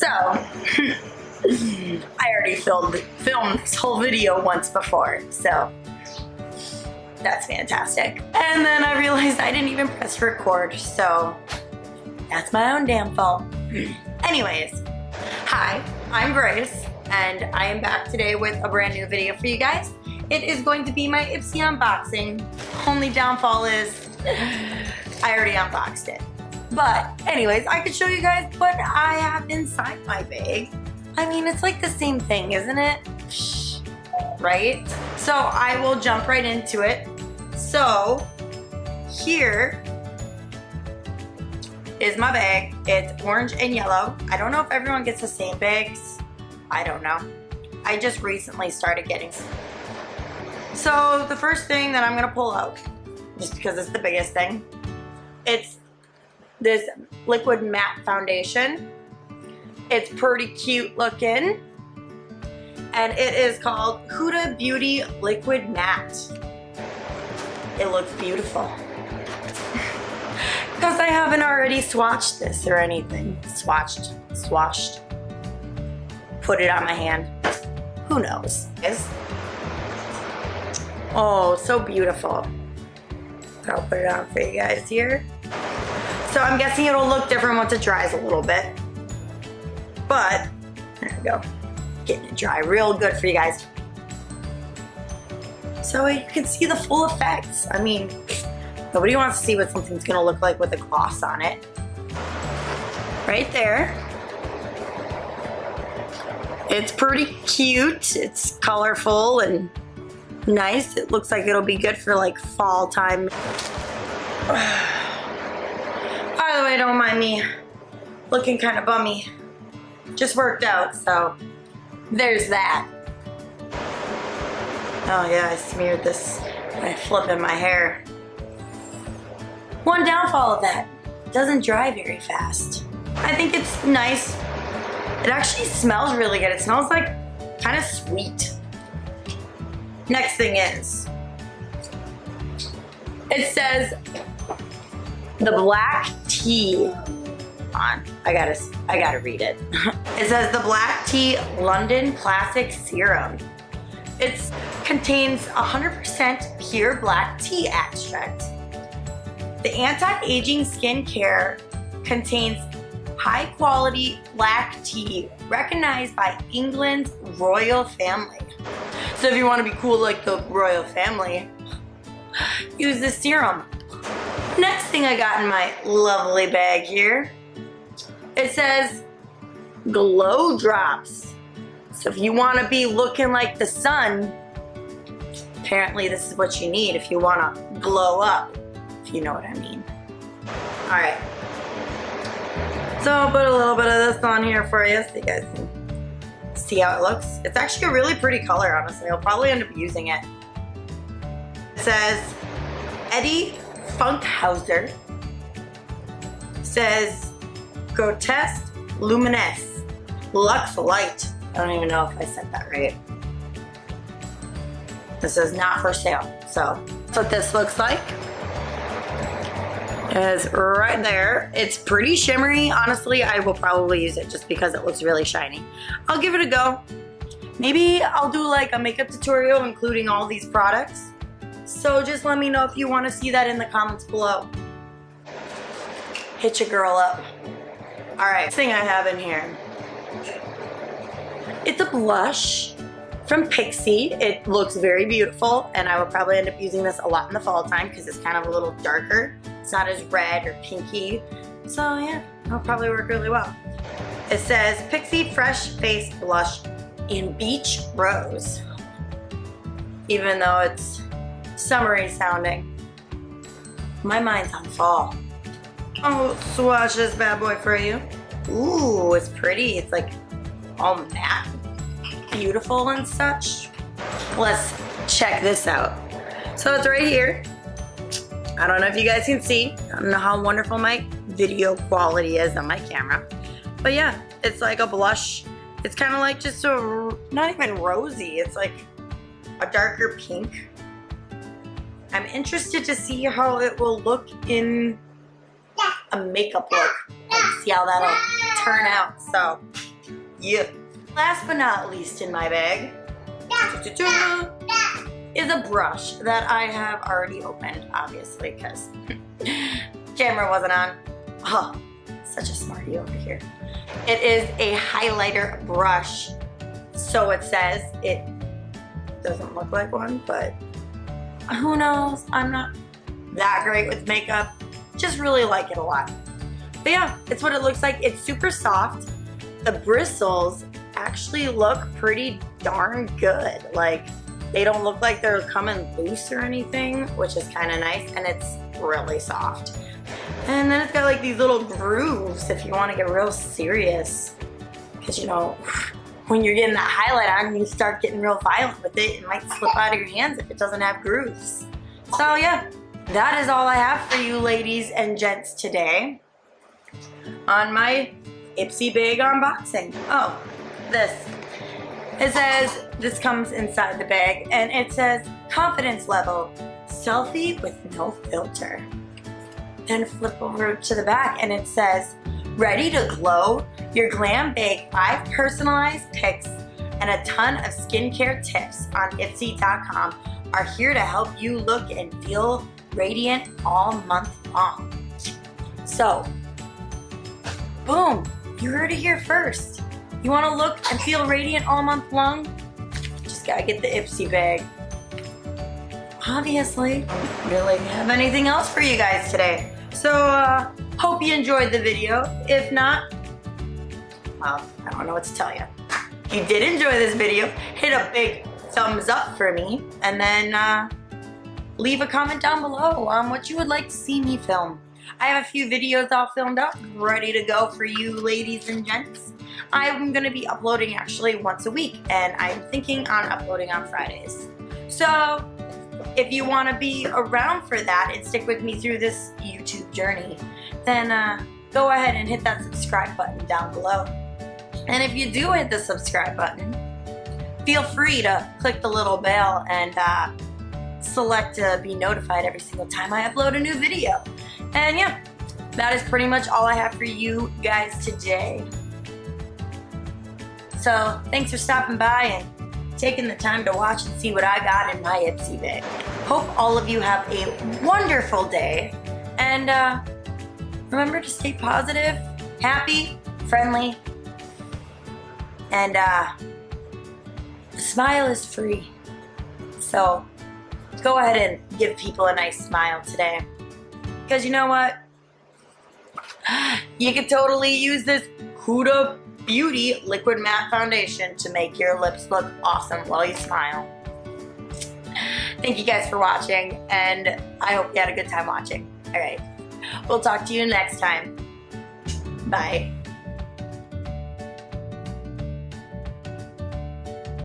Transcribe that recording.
So, I already filmed this whole video once before, so that's fantastic. And then I realized I didn't even press record, so that's my own damn fault. Anyways, hi, I'm Grace, and I am back today with a brand new video for you guys. It is going to be my IPSY unboxing. Only downfall is I already unboxed it. But anyways, I could show you guys what I have inside my bag. I mean, it's like the same thing, isn't it? Right? So I will jump right into it. So here is my bag. It's orange and yellow. I don't know if everyone gets the same bags. I don't know. I just recently started getting some. So the first thing that I'm gonna pull out, just because it's the biggest thing, it's this liquid matte foundation. It's pretty cute looking, and it is called Huda Beauty Liquid Matte. It looks beautiful. Because I haven't already swatched this or anything. Swatched. Put it on my hand. Who knows? Oh, so beautiful. I'll put it on for you guys here. So I'm guessing it'll look different once it dries a little bit. But, there we go. Getting it dry real good for you guys. So you can see the full effects. I mean, nobody wants to see what something's gonna look like with a gloss on it. Right there. It's pretty cute. It's colorful and nice. It looks like it'll be good for like fall time. By the way, don't mind me looking kind of bummy. Just worked out, so there's that. Oh yeah, I smeared this by flipping my hair. One downfall of that, it doesn't dry very fast. I think it's nice. It actually smells really good. It smells like kind of sweet. Next thing is, it says the black tea. I gotta read it. It says the black tea London Classic Serum. It contains 100% pure black tea extract. The anti-aging skincare contains high quality black tea recognized by England's royal family. So if you want to be cool like the royal family, use this serum. Next thing I got in my lovely bag here, it says glow drops. So if you want to be looking like the sun, apparently this is what you need if you want to glow up, if you know what I mean. All right. So I'll put a little bit of this on here for you so you guys can see how it looks. It's actually a really pretty color, honestly. I'll probably end up using it. It says Eddie Funkhauser. It says Grotesque Luminous Luxe Light. I don't even know if I said that right. This is not for sale. So that's what this looks like. Is right there. It's pretty shimmery. Honestly, I will probably use it just because it looks really shiny. I'll give it a go. Maybe I'll do like a makeup tutorial including all these products. So just let me know if you want to see that in the comments below. Hit your girl up. Alright, thing I have in here. It's a blush from IPSY. It looks very beautiful, and I will probably end up using this a lot in the fall time because it's kind of a little darker. It's not as red or pinky. So yeah, it'll probably work really well. It says IPSY Fresh Face Blush in Beach Rose. Even though it's summery sounding, my mind's on fall. I'll swatch this bad boy for you. Ooh, it's pretty. It's like all matte, beautiful and such. Let's check this out. So it's right here. I don't know if you guys can see. I don't know how wonderful my video quality is on my camera. But yeah, it's like a blush. It's kind of like just a, not even rosy. It's like a darker pink. I'm interested to see how it will look in a makeup look and see how that'll turn out. So Yeah. Last but not least in my bag is a brush that I have already opened, obviously, because camera wasn't on. Oh, such a smarty over here. It is a highlighter brush. So it says. It doesn't look like one, but who knows? I'm not that great with makeup. Just really like it a lot. But yeah, it's what it looks like. It's super soft. The bristles actually look pretty darn good. Like, they don't look like they're coming loose or anything, which is kind of nice, and it's really soft. And then it's got like these little grooves if you want to get real serious. Because, you know, when you're getting that highlight on and you start getting real violent with it, it might slip out of your hands if it doesn't have grooves. So yeah, that is all I have for you ladies and gents today on my IPSY bag unboxing. Oh, this. It says, this comes inside the bag, and it says, confidence level, selfie with no filter. Then flip over to the back and it says, ready to glow? Your glam bag 5 personalized pics and a ton of skincare tips on IPSY.com are here to help you look and feel radiant all month long. So, boom, you heard it here first. You want to look and feel radiant all month long? Just gotta get the IPSY bag. Obviously, really have anything else for you guys today. So, hope you enjoyed the video. If not, well, I don't know what to tell you. If you did enjoy this video, hit a big thumbs up for me, and then leave a comment down below on what you would like to see me film. I have a few videos all filmed up, ready to go for you ladies and gents. I'm gonna be uploading actually once a week, and I'm thinking on uploading on Fridays. So, if you want to be around for that and stick with me through this YouTube journey, then go ahead and hit that subscribe button down below. And if you do hit the subscribe button, feel free to click the little bell and select to be notified every single time I upload a new video. And yeah, that is pretty much all I have for you guys today. So thanks for stopping by and taking the time to watch and see what I got in my IPSY bag. Hope all of you have a wonderful day, and remember to stay positive, happy, friendly, and a smile is free. So go ahead and give people a nice smile today, because you know what? You could totally use this Huda Beauty Liquid Matte Foundation to make your lips look awesome while you smile. Thank you guys for watching, and I hope you had a good time watching. Alright, we'll talk to you next time. Bye.